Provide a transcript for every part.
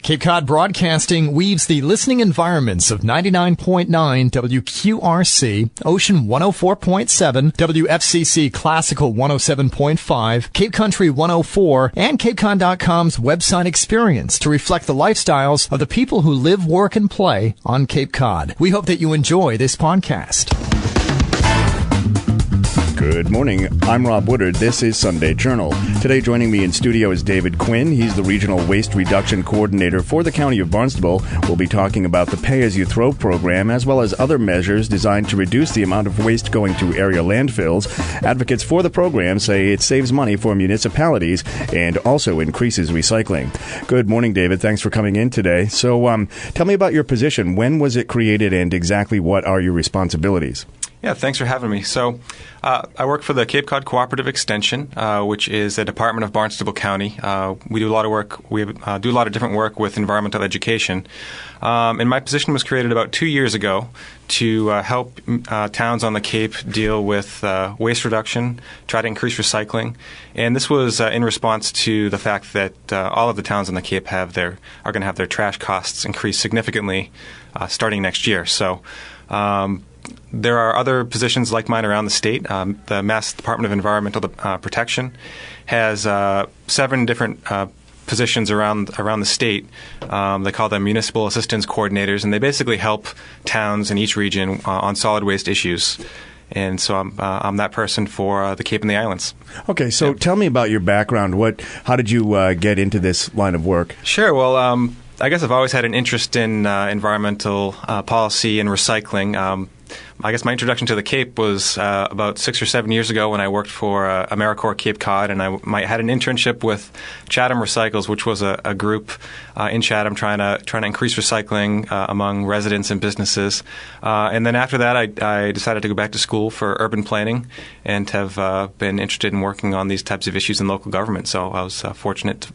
Cape Cod Broadcasting weaves the listening environments of 99.9 WQRC, Ocean 104.7, WFCC Classical 107.5, Cape Country 104, and CapeCon.com's website experience to reflect the lifestyles of the people who live, work, and play on Cape Cod. We hope that you enjoy this podcast. Good morning. I'm Rob Woodard. This is Sunday Journal. Today joining me in studio is David Quinn. He's the Regional Waste Reduction Coordinator for the County of Barnstable. We'll be talking about the Pay-As-You-Throw program as well as other measures designed to reduce the amount of waste going to area landfills. Advocates for the program say it saves money for municipalities and also increases recycling. Good morning, David. Thanks for coming in today. So tell me about your position. When was it created and exactly what are your responsibilities? Yeah, thanks for having me. So I work for the Cape Cod Cooperative Extension, which is a department of Barnstable County. We do a lot of work. We do a lot of different work with environmental education. And my position was created about 2 years ago to help towns on the Cape deal with waste reduction, try to increase recycling. And this was in response to the fact that all of the towns on the Cape are going to have their trash costs increase significantly starting next year. So there are other positions like mine around the state. The Mass Department of Environmental Protection has 7 different positions around the state. They call them municipal assistance coordinators, and they basically help towns in each region on solid waste issues. And so I'm that person for the Cape and the Islands. Okay, so tell me about your background. How did you get into this line of work? Sure. Well, I guess I've always had an interest in environmental policy and recycling. I guess my introduction to the Cape was about 6 or 7 years ago when I worked for AmeriCorps Cape Cod, and I had an internship with Chatham Recycles, which was a group in Chatham trying to increase recycling among residents and businesses. And then after that, I decided to go back to school for urban planning and have been interested in working on these types of issues in local government. So I was fortunate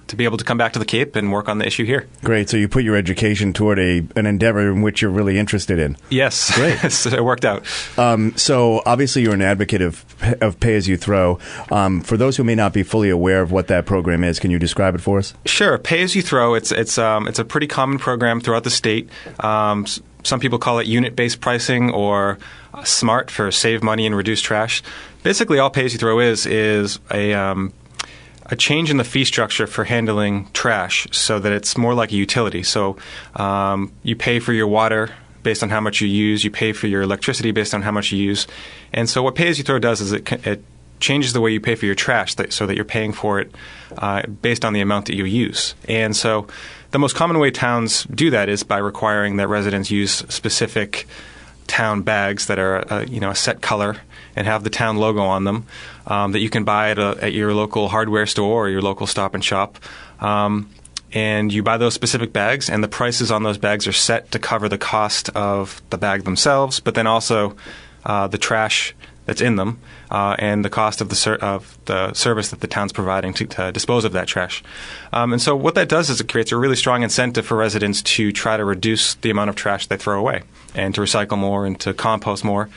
to be able to come back to the Cape and work on the issue here. Great. So you put your education toward an endeavor in which you're really interested in. Yes. Great. It worked out. So obviously you're an advocate of Pay-As-You-Throw. For those who may not be fully aware of what that program is, can you describe it for us? Sure. Pay-As-You-Throw, it's a pretty common program throughout the state. Some people call it unit-based pricing or SMART for save money and reduce trash. Basically, all Pay-As-You-Throw is a change in the fee structure for handling trash so that it's more like a utility. So you pay for your water based on how much you use. You pay for your electricity based on how much you use. And so what Pay-As-You-Throw does is it changes the way you pay for your trash so that you're paying for it based on the amount that you use. And so the most common way towns do that is by requiring that residents use specific town bags that are a set color and have the town logo on them that you can buy at your local hardware store or your local Stop and Shop. And you buy those specific bags, and the prices on those bags are set to cover the cost of the bag themselves, but then also the trash that's in them and the cost of the service that the town's providing to dispose of that trash. And so what that does is it creates a really strong incentive for residents to try to reduce the amount of trash they throw away and to recycle more and to compost more.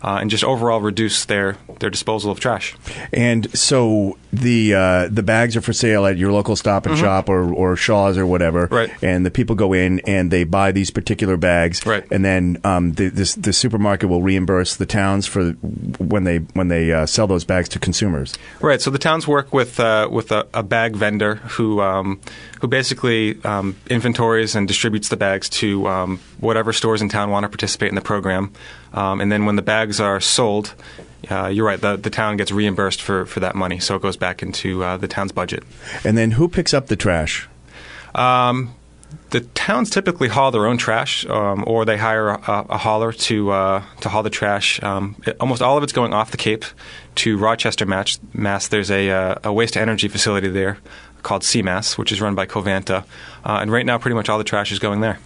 And just overall reduce their disposal of trash. And so the bags are for sale at your local Stop and Shop or Shaw's or whatever. Right. And the people go in and they buy these particular bags. Right. And then the supermarket will reimburse the towns for when they sell those bags to consumers. Right. So the towns work with a bag vendor who basically inventories and distributes the bags to whatever stores in town want to participate in the program. And then when the bags are sold, you're right, the town gets reimbursed for that money. So it goes back into the town's budget. And then who picks up the trash? The towns typically haul their own trash, or they hire a hauler to haul the trash. Almost all of it's going off the Cape to Rochester, Mass. There's a waste-to-energy facility there called CMAS, which is run by Covanta. And right now, pretty much all the trash is going there.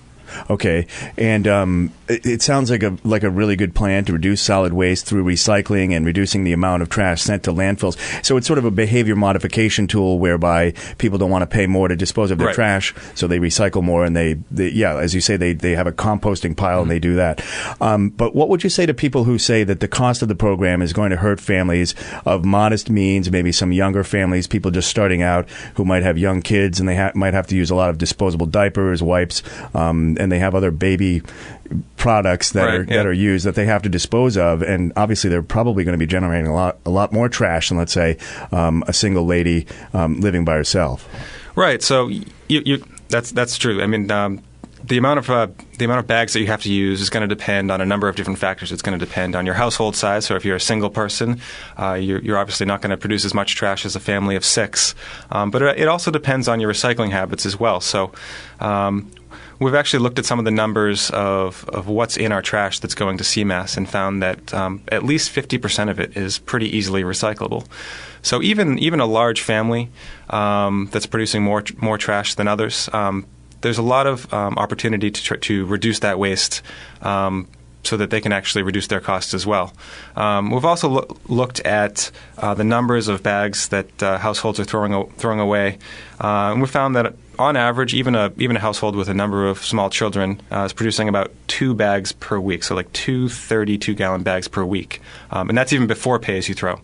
Okay, and it sounds like a really good plan to reduce solid waste through recycling and reducing the amount of trash sent to landfills. So it's sort of a behavior modification tool whereby people don't want to pay more to dispose of their trash, so they recycle more, and they as you say, they have a composting pile and they do that. But what would you say to people who say that the cost of the program is going to hurt families of modest means, maybe some younger families, people just starting out who might have young kids and they might have to use a lot of disposable diapers, wipes, and they have other baby products that are used that they have to dispose of, and obviously they're probably going to be generating a lot more trash than, let's say, a single lady living by herself. Right. So that's true. I mean, the amount of bags that you have to use is going to depend on a number of different factors. It's going to depend on your household size. So if you're a single person, you're obviously not going to produce as much trash as a family of 6. But it also depends on your recycling habits as well. So we've actually looked at some of the numbers of what's in our trash that's going to CMAS and found that at least 50% of it is pretty easily recyclable. So even a large family that's producing more trash than others, there's a lot of opportunity to reduce that waste so that they can actually reduce their costs as well. We've also looked at the numbers of bags that households are throwing away, and we found that on average, even a household with a number of small children is producing about 2 bags per week, so like 2 32-gallon bags per week, and that's even before pay-as-you-throw.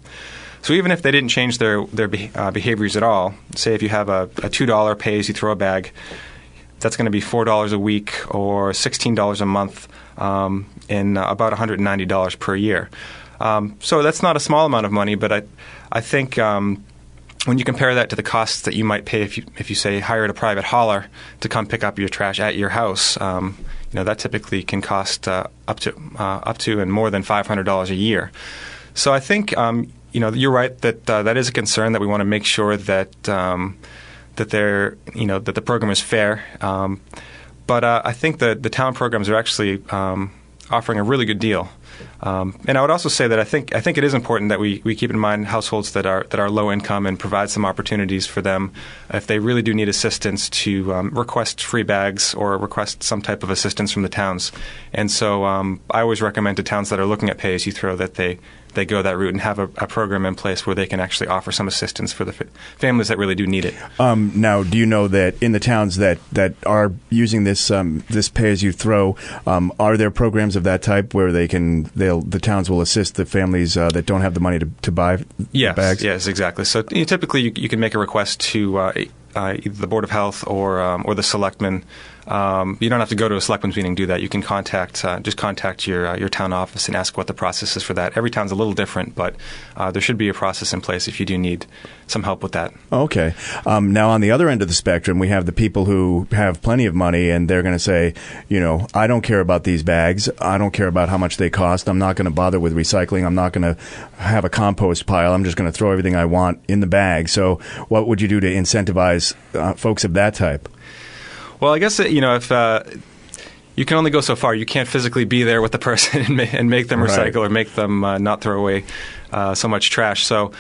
So even if they didn't change their behaviors at all, say if you have a $2 pay-as-you-throw bag, that's going to be $4 a week or $16 a month, and about $190 per year. So that's not a small amount of money, but I think when you compare that to the costs that you might pay if you say hired a private hauler to come pick up your trash at your house, that typically can cost up to and more than $500 a year. So I think you're right that that is a concern, that we want to make sure that that the program is fair. But I think that the town programs are actually offering a really good deal. And I would also say that I think it is important that we keep in mind households that are low income and provide some opportunities for them if they really do need assistance to request free bags or request some type of assistance from the towns. And so I always recommend to towns that are looking at pay-as-you-throw that they go that route and have a program in place where they can actually offer some assistance for the families that really do need it. Now, do you know that in the towns that are using this pay-as-you-throw, are there programs of that type where the towns will assist the families that don't have the money to buy bags? Yes, exactly. So typically you can make a request to either the Board of Health or the selectmen. You don't have to go to a selectmen's meeting to do that. You can contact your town office and ask what the process is for that. Every town's a little different, but there should be a process in place if you do need some help with that. Okay. Now, on the other end of the spectrum, we have the people who have plenty of money, and they're going to say, I don't care about these bags. I don't care about how much they cost. I'm not going to bother with recycling. I'm not going to have a compost pile. I'm just going to throw everything I want in the bag. So what would you do to incentivize folks of that type? Well, I guess if you can only go so far. You can't physically be there with the person and make them recycle or make them not throw away so much trash. So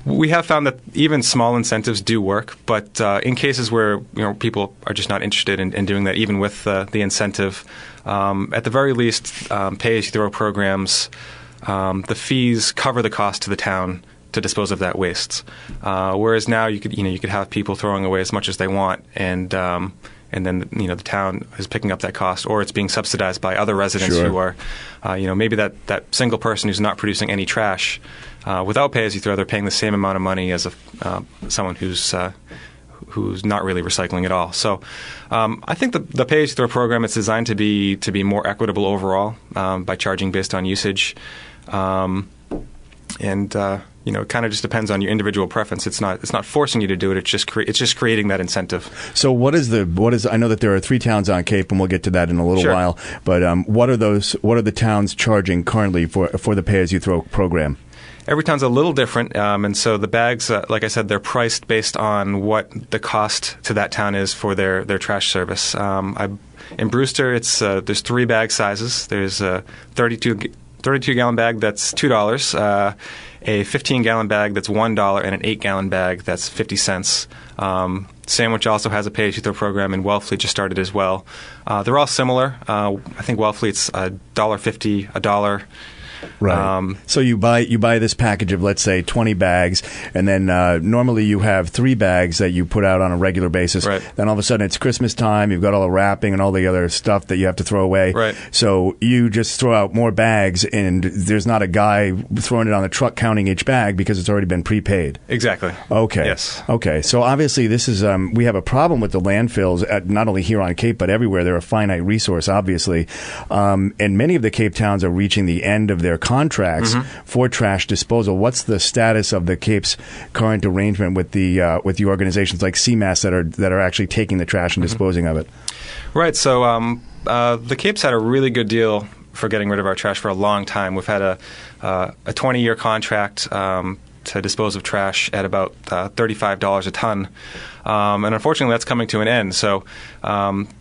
we have found that even small incentives do work, but in cases where people are just not interested in doing that, even with the incentive, at the very least, pay-as-you-throw programs, the fees cover the cost to the town to dispose of that waste. Whereas now you could have people throwing away as much as they want, and then the town is picking up that cost, or it's being subsidized by other residents who are, maybe that single person who's not producing any trash. Without pay-as-you-throw, they're paying the same amount of money as someone who's not really recycling at all. So I think the pay-as-you-throw program is designed to be more equitable overall by charging based on usage. It kind of just depends on your individual preference. It's not forcing you to do it. It's just creating that incentive. So what is I know that there are 3 towns on Cape, and we'll get to that in a little while. But what are the towns charging currently for the pay-as-you-throw program? Every town's a little different, and so the bags, like I said, they're priced based on what the cost to that town is for their trash service. In Brewster, there's 3 bag sizes. There's a 32-gallon bag that's $2. a 15-gallon bag that's $1 and an 8-gallon bag that's 50 cents. Sandwich also has a pay-as-you-throw program, and Wellfleet just started as well. They're all similar. I think Wellfleet's $1.50, $1. Right. So you buy this package of, let's say, 20 bags, and then normally you have 3 bags that you put out on a regular basis. Right. Then all of a sudden it's Christmas time. You've got all the wrapping and all the other stuff that you have to throw away. Right. So you just throw out more bags, and there's not a guy throwing it on the truck counting each bag because it's already been prepaid. Exactly. Okay. Yes. Okay. So obviously this is we have a problem with the landfills not only here on Cape but everywhere. They're a finite resource, obviously, and many of the Cape towns are reaching the end of their contracts for trash disposal. What's the status of the Cape's current arrangement with the organizations like CMAS that are actually taking the trash and disposing of it? Right. So the Cape's had a really good deal for getting rid of our trash for a long time. We've had a 20-year contract to dispose of trash at about $35 a ton. And unfortunately, that's coming to an end. So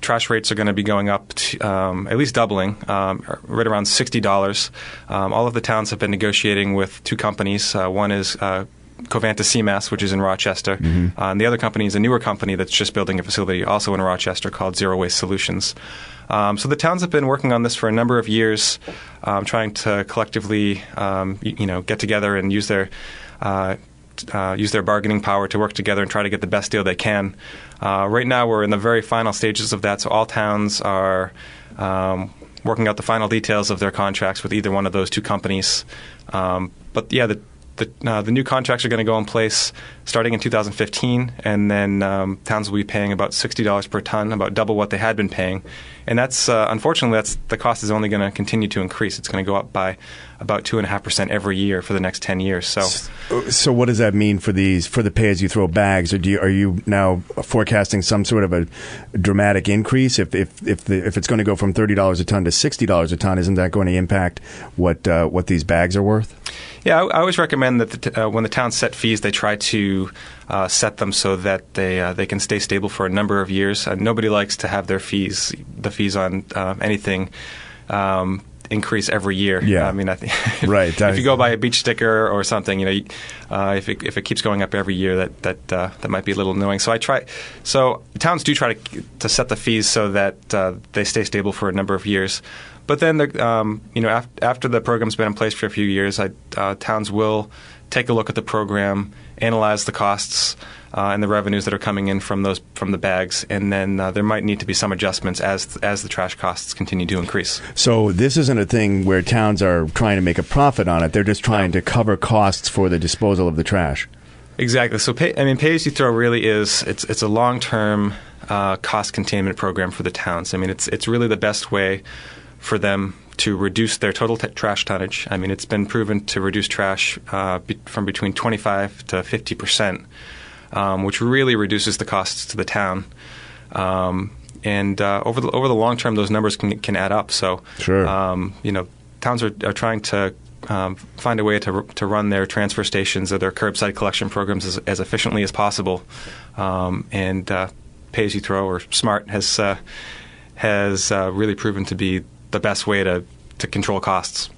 trash rates are going to be going up to, at least doubling, right around $60. All of the towns have been negotiating with 2 companies. One is Covanta CMAS, which is in Rochester. And the other company is a newer company that's just building a facility also in Rochester called Zero Waste Solutions. So the towns have been working on this for a number of years, trying to collectively get together and use their bargaining power to work together and try to get the best deal they can. Right now, we're in the very final stages of that, so all towns are working out the final details of their contracts with either one of those 2 companies. But yeah, the new contracts are going to go in place starting in 2015, and then towns will be paying about $60 per ton, about double what they had been paying. And that's unfortunately, the cost is only going to continue to increase. It's going to go up by about 2.5% every year for the next 10 years. So what does that mean for the pay-as-you-throw bags? Or are you now forecasting some sort of a dramatic increase? If it's going to go from $30 a ton to $60 a ton, isn't that going to impact what these bags are worth? Yeah, I always recommend that when the towns set fees, they try to set them so that they can stay stable for a number of years. Nobody likes to have the fees on anything increase every year. Yeah. I mean, I think right. if you go buy a beach sticker or something, if it keeps going up every year, that might be a little annoying. So towns do try to set the fees so that they stay stable for a number of years. But then, after the program's been in place for a few years, towns will take a look at the program, analyze the costs and the revenues that are coming in from the bags, and then there might need to be some adjustments as the trash costs continue to increase. So this isn't a thing where towns are trying to make a profit on it; they're just trying to cover costs for the disposal of the trash. Exactly. So, pay-as-you-throw really is it's a long-term cost containment program for the towns. I mean, it's really the best way for them to reduce their total trash tonnage. I mean, it's been proven to reduce trash from between 25 to 50%, which really reduces the costs to the town. And over the long term, those numbers can add up. So, sure. Towns are trying to find a way to run their transfer stations or their curbside collection programs as efficiently as possible. And pay-as-you-throw or SMART has really proven to be the best way to control costs.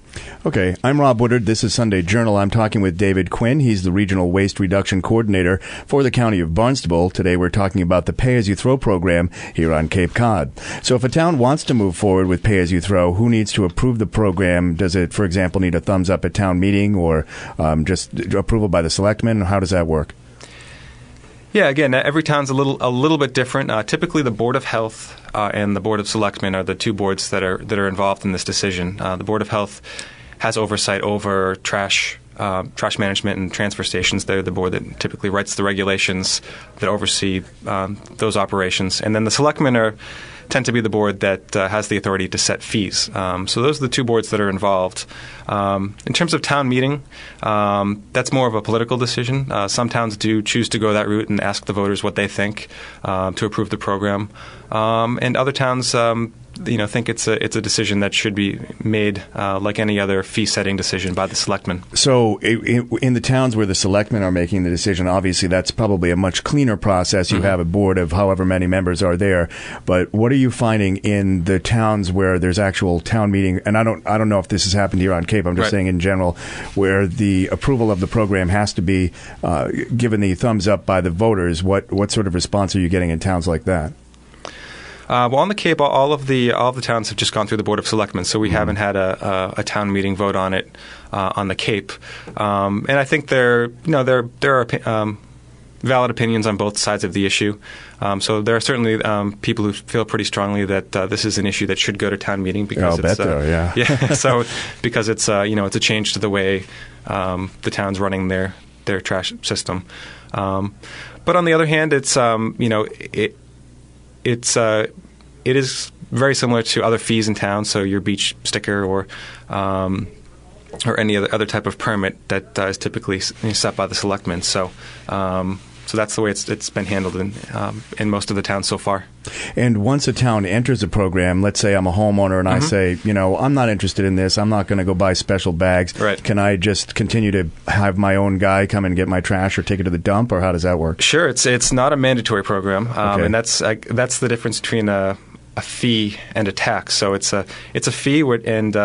Okay, I'm Rob Woodard. This is Sunday Journal. I'm talking with David Quinn. He's the Regional Waste Reduction Coordinator for the County of Barnstable. Today we're talking about the Pay-As-You-Throw program here on Cape Cod. So if a town wants to move forward with Pay-As-You-Throw, who needs to approve the program? Does it, for example, need a thumbs up at town meeting or just approval by the selectmen? How does that work? Yeah, again, every town's a little bit different. Typically, the Board of Health and the Board of Selectmen are the two boards that are involved in this decision. The Board of Health has oversight over trash management and transfer stations. They're the board that typically writes the regulations that oversee those operations. And then the Selectmen tend to be the board that has the authority to set fees. So those are the two boards that are involved. In terms of town meeting, that's more of a political decision. Some towns do choose to go that route and ask the voters what they think to approve the program. And other towns think it's a decision that should be made like any other fee-setting decision by the selectmen. So in the towns where the selectmen are making the decision, obviously that's probably a much cleaner process. You have a board of however many members are there. But what are you finding in the towns where there's actual town meeting? And I don't know if this has happened here on Cape. I'm just saying in general, where the approval of the program has to be given the thumbs up by the voters. What sort of response are you getting in towns like that? Well, on the Cape, all of the towns have just gone through the Board of Selectmen, so we haven't had a town meeting vote on it on the Cape. And I think there are valid opinions on both sides of the issue. So there are certainly people who feel pretty strongly that this is an issue that should go to town meeting because So because it's it's a change to the way the town's running their trash system. But on the other hand, it's it is very similar to other fees in town, so your beach sticker or any other type of permit that is typically set by the selectmen. So that's the way it's been handled in most of the towns so far. And once a town enters a program, let's say I'm a homeowner and I say, I'm not interested in this. I'm not going to go buy special bags. Right. Can I just continue to have my own guy come and get my trash or take it to the dump, or how does that work? Sure. It's not a mandatory program, and that's the difference between a fee and a tax. So it's a fee, and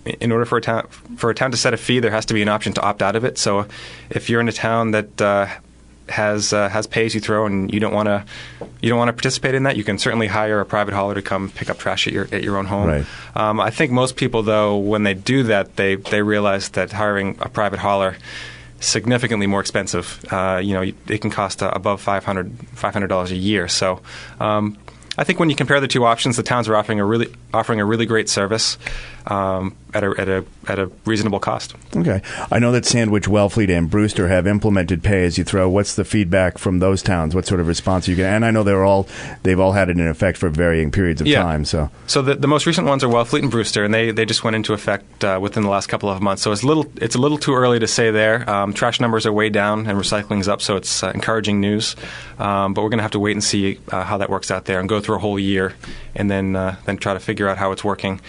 in order for a town to set a fee, there has to be an option to opt out of it. So if you're in a town that has pay as you throw and you don't want to participate in that, you can certainly hire a private hauler to come pick up trash at your own home. Right. I think most people, though, when they do that, they realize that hiring a private hauler is significantly more expensive. It can cost above $500 a year. So I think when you compare the two options, the towns are offering a really great service at a reasonable cost. Okay. I know that Sandwich, Wellfleet, and Brewster have implemented pay as you throw. What's the feedback from those towns? What sort of response are you getting? And I know they've all had it in effect for varying periods of time. So the most recent ones are Wellfleet and Brewster, and they just went into effect within the last couple of months. So it's a little too early to say there. Trash numbers are way down and recycling's up, so it's encouraging news. But we're going to have to wait and see how that works out there and go through a whole year and then try to figure out how it's working.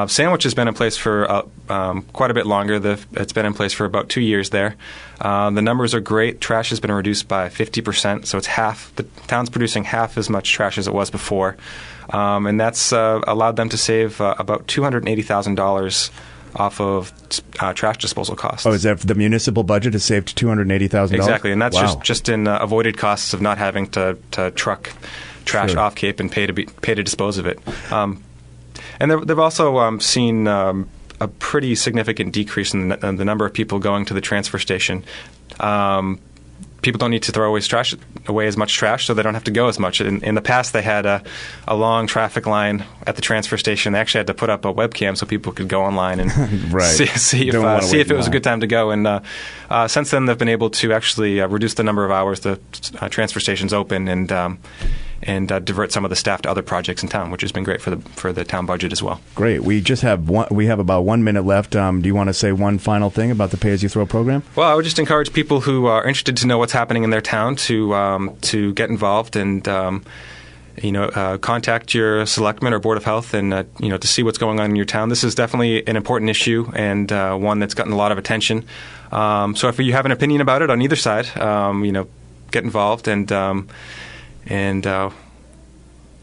Sandwich has been in place for quite a bit longer. It's been in place for about 2 years there. The numbers are great. Trash has been reduced by 50%, so it's half. The town's producing half as much trash as it was before. And that's allowed them to save about $280,000 off of trash disposal costs. Oh, is that the municipal budget has saved $280,000? Exactly, and that's just in avoided costs of not having to truck trash off Cape and pay to dispose of it. And they've also seen a pretty significant decrease in the number of people going to the transfer station. People don't need to throw away as much trash, so they don't have to go as much. In the past, they had a long traffic line at the transfer station. They actually had to put up a webcam so people could go online and see if it was a good time to go. And since then, they've been able to actually reduce the number of hours the transfer station's open and divert some of the staff to other projects in town, which has been great for the town budget as well. Great. We have about 1 minute left. Do you want to say one final thing about the pay-as-you-throw program? Well, I would just encourage people who are interested to know what's happening in their town to get involved and contact your selectman or board of health and to see what's going on in your town. This is definitely an important issue and one that's gotten a lot of attention. So if you have an opinion about it on either side, get involved and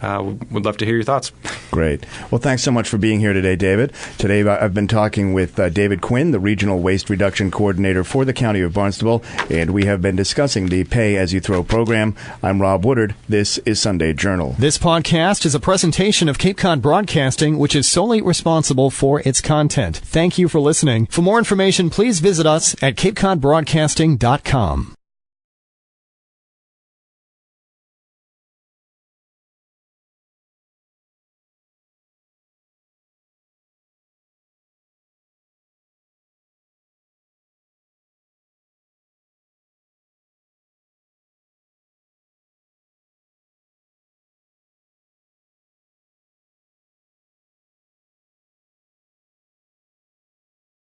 would love to hear your thoughts. Great. Well, thanks so much for being here today, David. Today I've been talking with David Quinn, the Regional Waste Reduction Coordinator for the County of Barnstable, and we have been discussing the Pay As You Throw program. I'm Rob Woodard. This is Sunday Journal. This podcast is a presentation of Cape Cod Broadcasting, which is solely responsible for its content. Thank you for listening. For more information, please visit us at capecodbroadcasting.com.